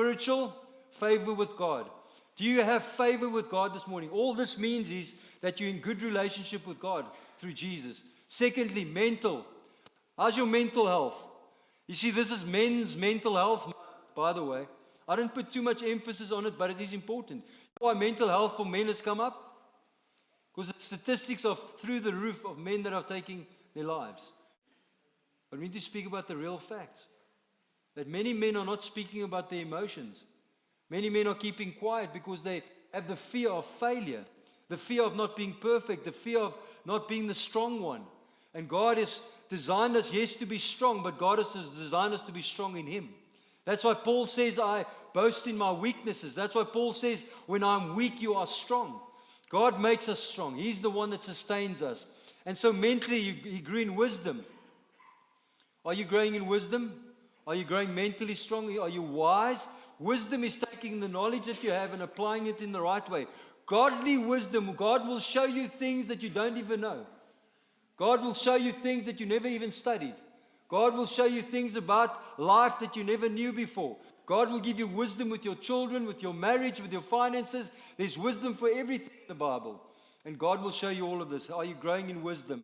spiritual favor with God. Do you have favor with God this morning? All this means is that you're in good relationship with God through Jesus. Secondly, mental. How's your mental health? You see, this is men's mental health, by the way. I don't put too much emphasis on it, but it is important. You know why mental health for men has come up? Because the statistics are through the roof of men that are taking their lives. But we need to speak about the real fact. That many men are not speaking about their emotions. Many men are keeping quiet because they have the fear of failure, the fear of not being perfect, the fear of not being the strong one. And God has designed us, yes, to be strong, but God has designed us to be strong in Him. That's why Paul says, I boast in my weaknesses. That's why Paul says, when I'm weak, you are strong. God makes us strong. He's the one that sustains us. And so mentally, He grew in wisdom. Are you growing in wisdom? Are you growing mentally strong? Are you wise? Wisdom is taking the knowledge that you have and applying it in the right way. Godly wisdom, God will show you things that you don't even know. God will show you things that you never even studied. God will show you things about life that you never knew before. God will give you wisdom with your children, with your marriage, with your finances. There's wisdom for everything in the Bible. And God will show you all of this. Are you growing in wisdom?